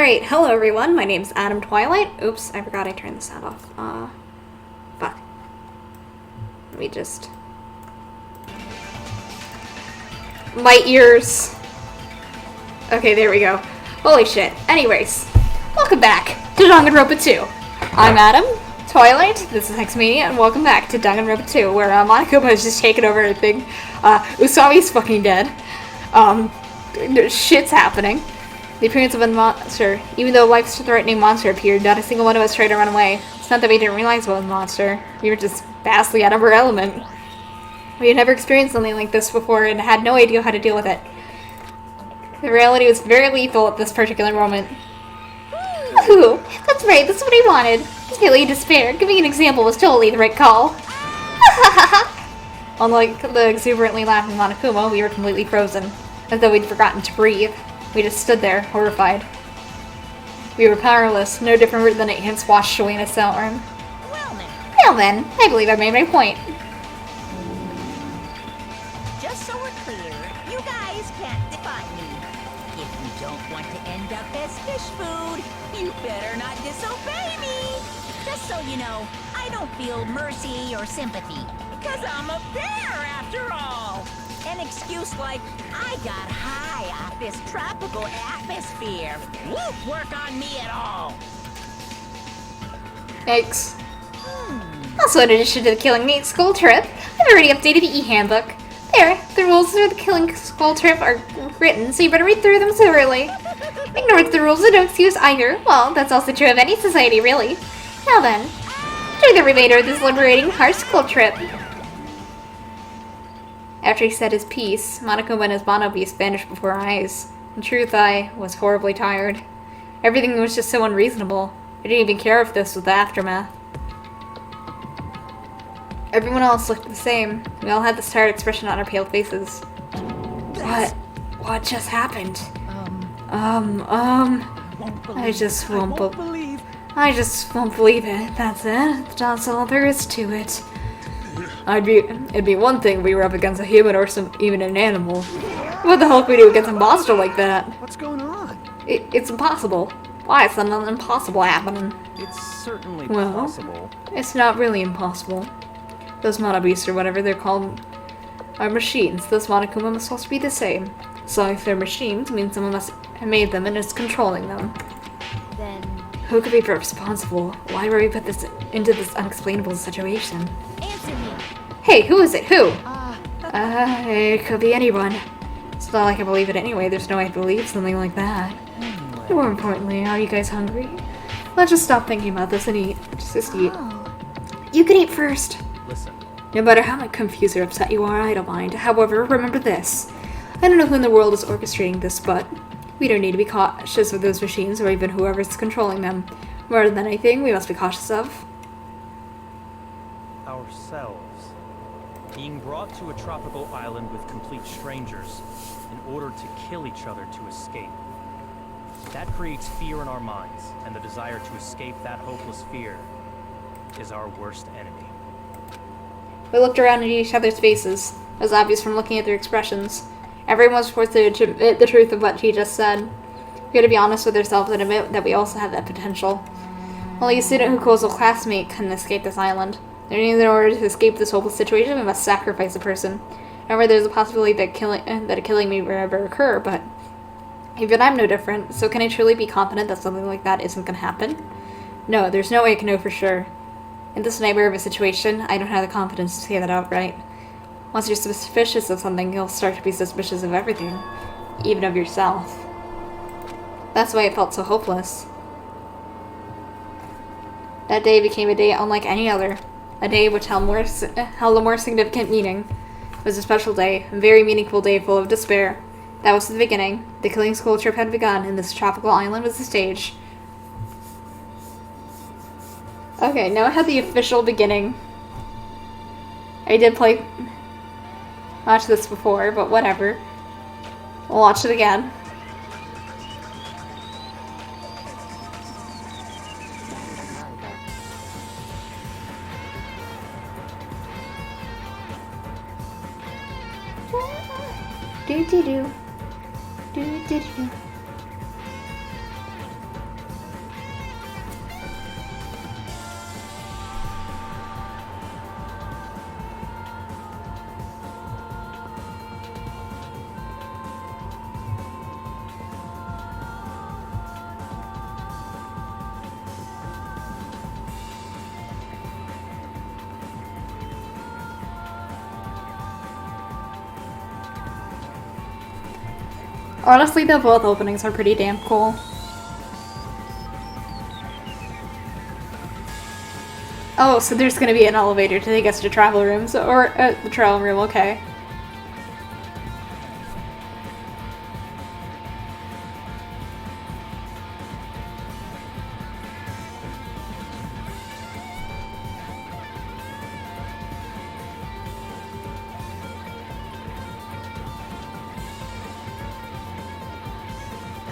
Alright, hello everyone, my name's Adam Twilight. Oops, I forgot I turned the sound off. Fuck. Let me just... My ears. Okay, there we go. Holy shit. Anyways, welcome back to Danganronpa 2. I'm Adam Twilight, this is Hex Mania, and welcome back to Danganronpa 2, where MONOKUMA has just taken over everything. Usami's fucking dead. Shit's happening. The appearance of a monster. Even though a life-threatening monster appeared, not a single one of us tried to run away. It's not that we didn't realize it was a monster. We were just vastly out of our element. We had never experienced something like this before and had no idea how to deal with it. The reality was very lethal at this particular moment. Ooh, that's right, that's what I wanted. Feeling despair. Giving an example was totally the right call. Unlike the exuberantly laughing MONOKUMA, we were completely frozen, as though we'd forgotten to breathe. We just stood there, horrified. We were powerless, no different than ants washed away in a storm. Well then, I believe I made my point. Just so we're clear, you guys can't define me. If you don't want to end up as fish food, you better not disobey me. Just so you know, I don't feel mercy or sympathy, because I'm a bear after all. An excuse like, I got high off this tropical atmosphere. Won't work on me at all. Thanks. Also, in addition to the Killing Meat School trip, I've already updated the e-handbook. There, the rules for the Killing School trip are written, so you better read through them thoroughly. Ignore the rules are no excuse either. Well, that's also true of any society, really. Now then, enjoy the remainder of this liberating hard school trip. After he said his piece, MONOKUMA and his mono beast vanished before our eyes. In truth, I was horribly tired. Everything was just so unreasonable. I didn't even care if this was the aftermath. Everyone else looked the same. We all had this tired expression on our pale faces. What just happened? I just won't believe it. That's it. That's all there is to it. It'd be one thing if we were up against a human or even an animal. What the hell could we do against a monster like that? What's going on? It's impossible. Why is something impossible happening? It's certainly Well, possible. It's not really impossible. Those mono beasts or whatever they're called are machines. Those MONOKUMA must also be the same. So if they're machines, it means someone must have made them and is controlling them. Then Who could be responsible? Why were we put into this unexplainable situation? answer me. Hey, who is it? Who? It could be anyone. It's not like I believe it anyway. There's no way I believe something like that. More importantly, are you guys hungry? Let's just stop thinking about this and eat. Just eat. You can eat first. Listen, No matter how confused or upset you are, I don't mind. However, remember this. I don't know who in the world is orchestrating this, but we don't need to be cautious of those machines or even whoever's controlling them. More than anything, we must be cautious of ourselves. Being brought to a tropical island with complete strangers in order to kill each other to escape. That creates fear in our minds, and the desire to escape that hopeless fear is our worst enemy. We looked around at each other's faces. It was obvious from looking at their expressions. Everyone was forced to admit the truth of what he just said. We had to be honest with ourselves and admit that we also have that potential. Only a student who calls a classmate can escape this island. In order to escape this hopeless situation, we must sacrifice a person. However, there's a possibility that a killing may never occur, but even I'm no different, so can I truly be confident that something like that isn't going to happen? No, there's no way I can know for sure. In this nightmare of a situation, I don't have the confidence to say that outright. Once you're suspicious of something, you'll start to be suspicious of everything, even of yourself. That's why it felt so hopeless. That day became a day unlike any other. A day which held a more significant meaning. It was a special day, a very meaningful day full of despair. That was the beginning. The Killing School trip had begun, and this tropical island was the stage. Okay, now I have the official beginning. I did watch this before, but whatever. We'll watch it again. Do do do. Do do do. Honestly, though, both openings are pretty damn cool. Oh, so there's gonna be an elevator to take us to travel rooms, or the travel room, okay.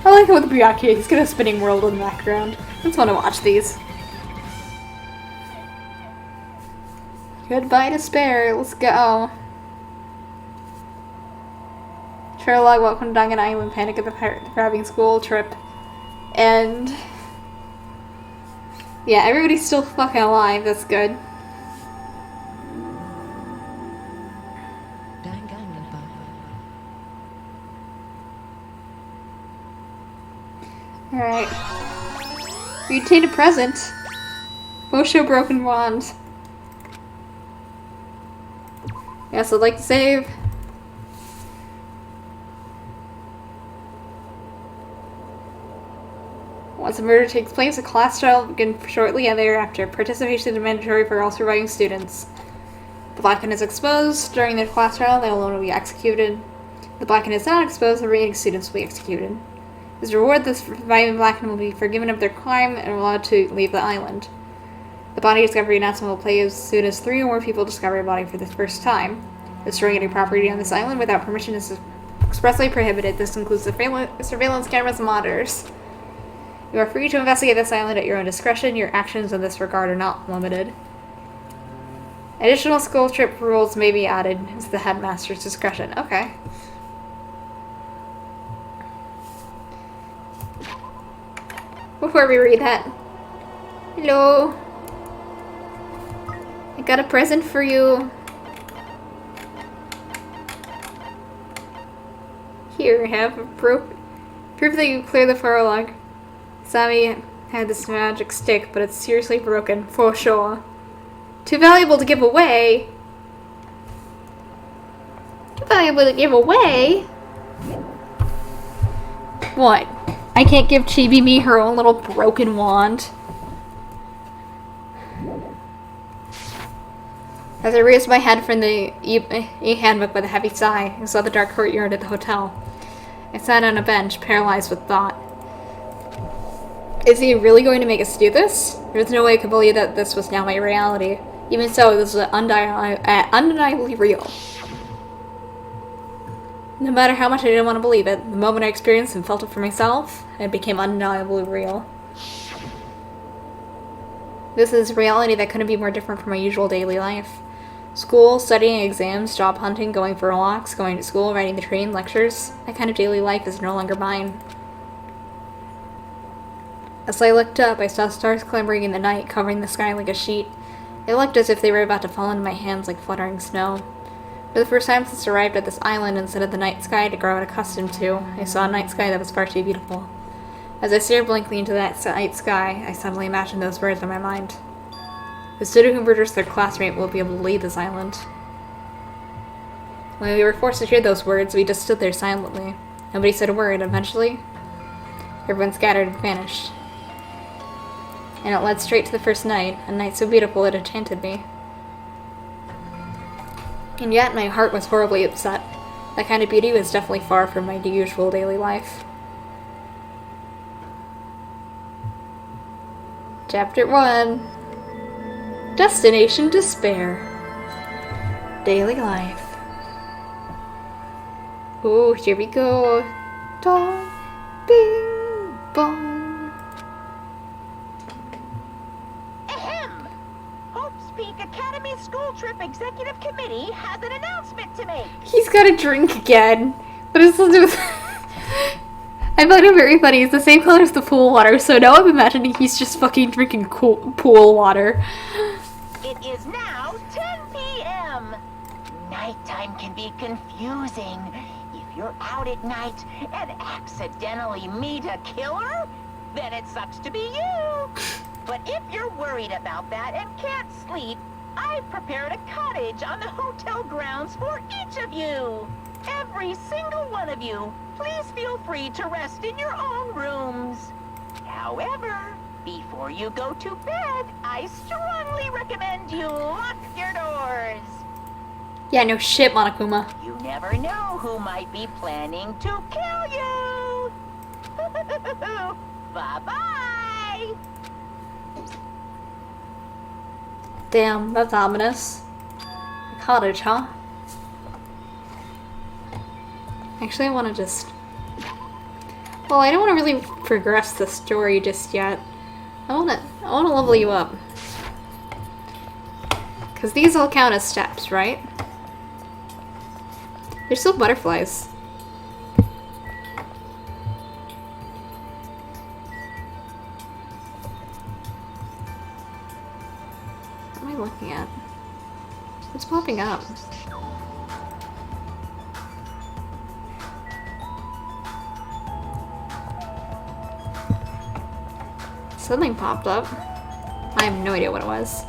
I like it with Byakuya, he's got a spinning world in the background. It's fun to watch these. Goodbye despair, let's go. Sherlock, welcome to Dangan Island, panic at the crabbing school trip. And... yeah, everybody's still fucking alive, that's good. Alright. We obtained a present. Bosho broken wand. Yes, I'd like to save. Once a murder takes place, a class trial will begin shortly thereafter. Participation is mandatory for all surviving students. The Blacken is exposed. During the class trial, they will only be executed. The Blacken is not exposed, the remaining students will be executed. As a reward, the surviving Blacken will be forgiven of their crime and allowed to leave the island. The body discovery announcement will play as soon as 3 or more people discover a body for the first time. Destroying any property on this island without permission is expressly prohibited. This includes the surveillance cameras and monitors. You are free to investigate this island at your own discretion. Your actions in this regard are not limited. Additional school trip rules may be added to the headmaster's discretion. Okay. Before we read that, hello. I got a present for you. Here, have proof that you cleared the prologue. Sami had this magic stick, but it's seriously broken, for sure. Too valuable to give away. Too valuable to give away? What? I can't give Chibi Me her own little broken wand. As I raised my head from the e-handbook with a heavy sigh, I saw the dark courtyard at the hotel. I sat on a bench, paralyzed with thought. Is he really going to make us do this? There was no way I could believe that this was now my reality. Even so, this was undeniably real. No matter how much I didn't want to believe it, the moment I experienced and felt it for myself, it became undeniably real. This is a reality that couldn't be more different from my usual daily life. School, studying, exams, job hunting, going for walks, going to school, riding the train, lectures. That kind of daily life is no longer mine. As I looked up, I saw stars clambering in the night, covering the sky like a sheet. They looked as if they were about to fall into my hands like fluttering snow. For the first time since I arrived at this island, instead of the night sky I'd grown accustomed to, I saw a night sky that was far too beautiful. As I stared blankly into that night sky, I suddenly imagined those words in my mind. The student who murders their classmate will be able to leave this island. When we were forced to hear those words, we just stood there silently. Nobody said a word. Eventually, everyone scattered and vanished. And it led straight to the first night, a night so beautiful it enchanted me. And yet, my heart was horribly upset. That kind of beauty was definitely far from my usual daily life. Chapter 1. Destination Despair. Daily life. Oh, here we go. Dong, bing, bong. Ahem! Hope's Peak Academy School Trip Executive Committee has an announcement to make. He's got a drink again. What is this to do with... I find it very funny. It's the same color as the pool water, so now I'm imagining he's just fucking drinking pool water. It is now 10 p.m. Nighttime can be confusing. If you're out at night and accidentally meet a killer, then it sucks to be you. But if you're worried about that and can't sleep, I've prepared a cottage on the hotel grounds for each of you. every single one of you, please feel free to rest in your own rooms. However, before you go to bed, I strongly recommend you lock your doors. Yeah, no shit, Monokuma. You never know who might be planning to kill you. Bye-bye. Damn, that's ominous. A cottage, huh? Actually, I want to just... Well, I don't want to really progress the story just yet. I want to level you up. Because these all count as steps, right? They're still butterflies. What am I looking at? What's popping up? Something popped up. I have no idea what it was.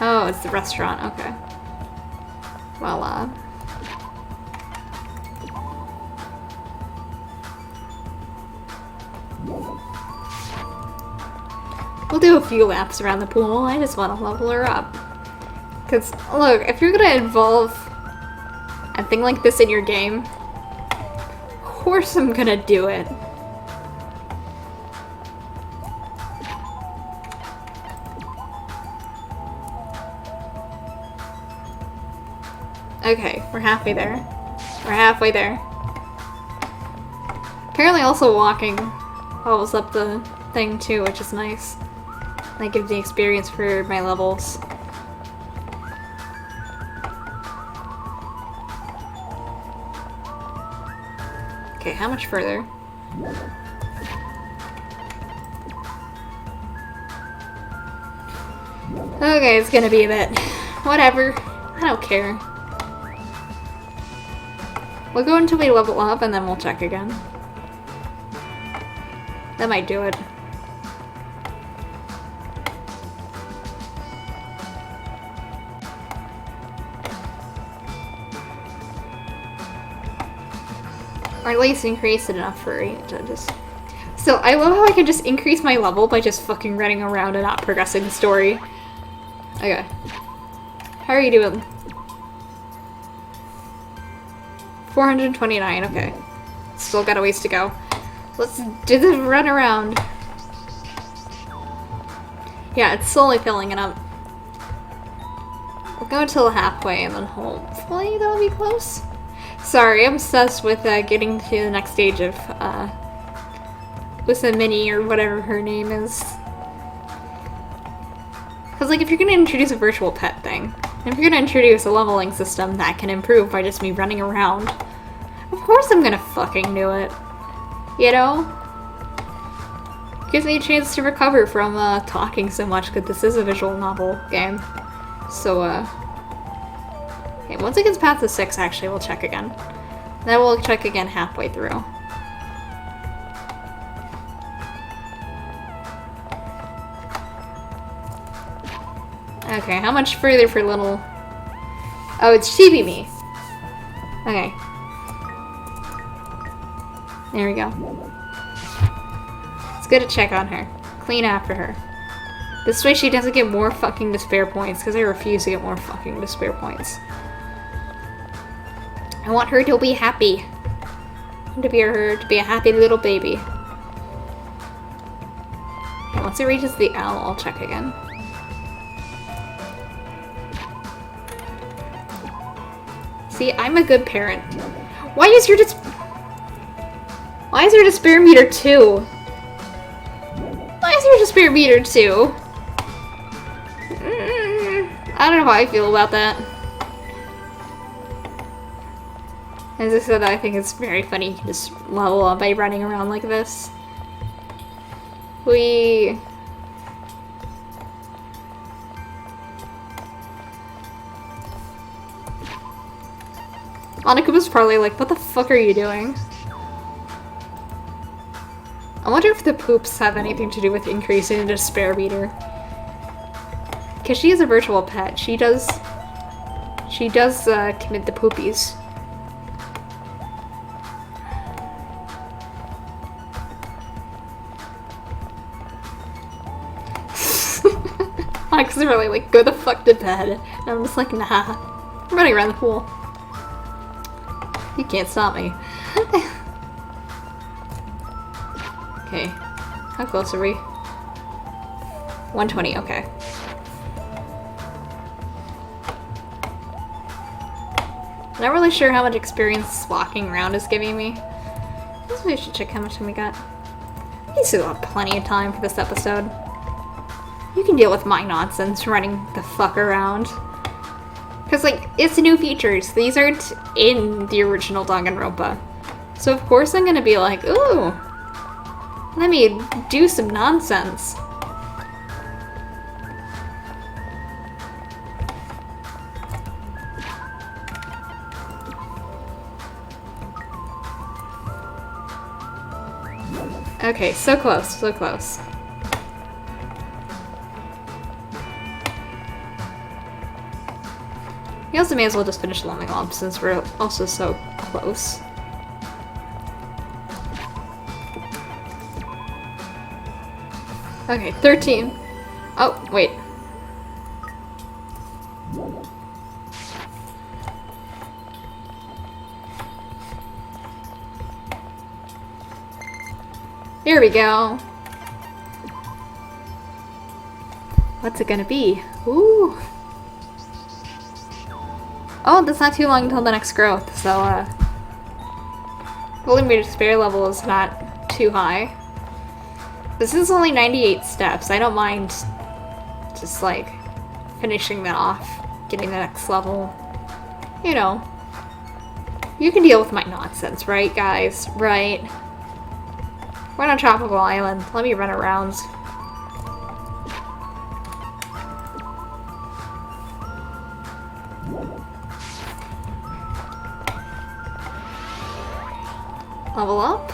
Oh, it's the restaurant. Okay. Well, we'll do a few laps around the pool. I just want to level her up. Because, look, if you're gonna involve a thing like this in your game, of course I'm gonna do it. Okay, we're halfway there. We're halfway there. Apparently also walking levels up the thing too, which is nice. That gives me experience for my levels. Okay, how much further? Okay, it's gonna be a bit. Whatever. I don't care. We'll go until we level up and then we'll check again. That might do it. Or at least increase it enough for it to just... So, I love how I can just increase my level by just fucking running around and not progressing the story. Okay. How are you doing? 429, okay. Still got a ways to go. Let's do the run around. Yeah, it's slowly filling it up. We'll go until halfway and then hopefully that'll be close. Sorry, I'm obsessed with getting to the next stage of with the Minnie or whatever her name is. Because like if you're gonna introduce a virtual pet thing, if you're gonna introduce a leveling system that can improve by just me running around, of course I'm gonna fucking do it. You know? Gives me a chance to recover from talking so much, because this is a visual novel game. So, okay, once it gets past the 6, actually, we'll check again. Then we'll check again halfway through. Okay, how much further for little... Oh, it's Chibi Me. Okay. There we go. It's good to check on her. Clean after her. This way she doesn't get more fucking despair points, because I refuse to get more fucking despair points. I want her to be happy. I want her to be a happy little baby. And once it reaches the L, I'll check again. See, I'm a good parent. Why is your despair meter 2? Why is your despair meter 2? I don't know how I feel about that. As I said, I think it's very funny you can just level up by running around like this. Monokuma's probably like, what the fuck are you doing? I wonder if the poops have anything to do with increasing the despair meter. Because she is a virtual pet. She She does commit the poopies. Alex is really like, go the fuck to bed. And I'm just like, nah. I'm running around the pool. You can't stop me. Okay. How close are we? 120, okay. Not really sure how much experience walking around is giving me. I guess we should check how much time we got. We still have plenty of time for this episode. You can deal with my nonsense running the fuck around. Because, like, it's new features. These aren't in the original Danganronpa. So, of course, I'm gonna be like, ooh, let me do some nonsense. Okay, so close, so close. We also may as well just finish Lonely Lump since we're also so close. Okay, 13. Oh, wait. There we go. What's it gonna be? Ooh. Oh, that's not too long until the next growth, so, Golden Beard Despair level is not too high. This is only 98 steps. I don't mind just, like, finishing that off, getting the next level. You know. You can deal with my nonsense, right, guys? Right? We're on a tropical island. Let me run around. Level up.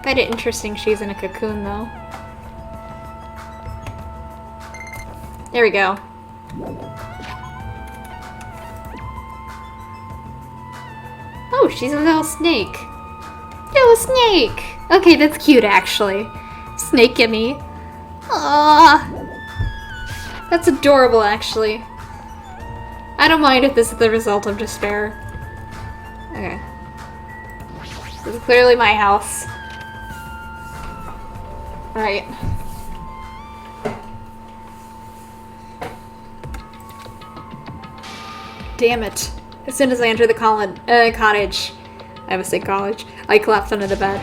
Find it interesting she's in a cocoon, though. There we go. Oh, she's a little snake. Little snake! Okay, that's cute, actually. Snake gimme. Aww. That's adorable, actually. I don't mind if this is the result of despair. Okay. This is clearly my house. Right. Damn it. As soon as I enter the cottage, I would say college, I collapsed under the bed.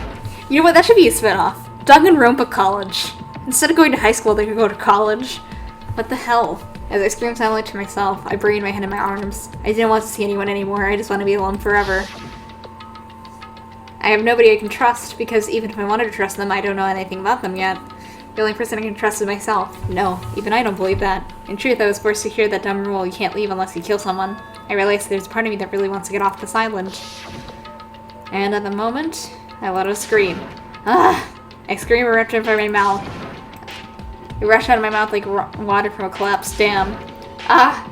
You know what? That should be a spinoff. Danganronpa College. Instead of going to high school, they could go to college. What the hell? As I screamed silently to myself, I buried my head in my arms. I didn't want to see anyone anymore. I just want to be alone forever. I have nobody I can trust, because even if I wanted to trust them, I don't know anything about them yet. The only person I can trust is myself. No, even I don't believe that. In truth, I was forced to hear that dumb rule, you can't leave unless you kill someone. I realized there's a part of me that really wants to get off this island. And at the moment, I let out a scream. Ah! I screamed and ripped it from my mouth. It rushed out of my mouth like water from a collapsed dam. Ah!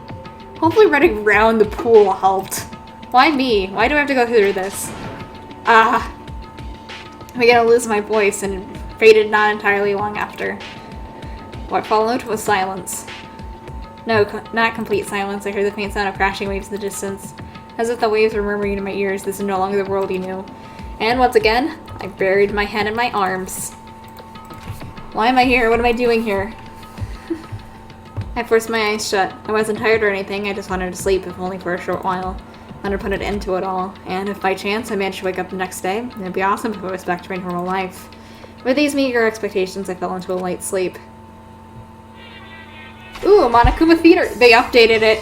Hopefully running around the pool helped. Why me? Why do I have to go through this? Ah! I'm gonna lose my voice, and it faded not entirely long after. What followed was silence. No, not complete silence. I heard the faint sound of crashing waves in the distance. As if the waves were murmuring in my ears, this is no longer the world you knew. And once again, I buried my head in my arms. Why am I here? What am I doing here? I forced my eyes shut. I wasn't tired or anything, I just wanted to sleep, if only for a short while. I wanted to put an end to it all, and if by chance I managed to wake up the next day, it'd be awesome if I was back to my normal life. With these meager expectations, I fell into a light sleep. Ooh, MONOKUMA Theater! They updated it!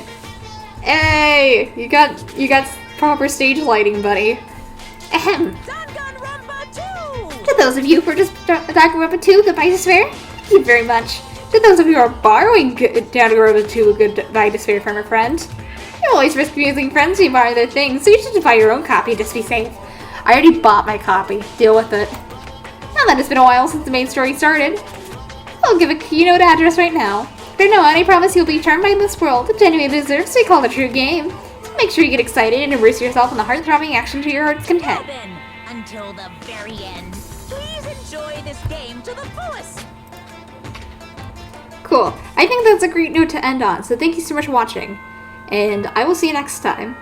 Hey! You got proper stage lighting, buddy. Ahem! Danganronpa 2! To those of you who are just Danganronpa 2, goodbye despair. Thank you very much. To those of you who are borrowing Danganronpa 2, goodbye despair from a friend. You always risk losing friends who borrow their things, so you should buy your own copy just to be safe. I already bought my copy. Deal with it. Now that it's been a while since the main story started. I'll give a keynote address right now. For no one, I promise you'll be charmed by this world. It genuinely deserves to be called a true game. So make sure you get excited and immerse yourself in the heart-throbbing action to your heart's content. Well then, until the very end, please enjoy this game to the fullest. Cool. I think that's a great note to end on, so thank you so much for watching. And I will see you next time.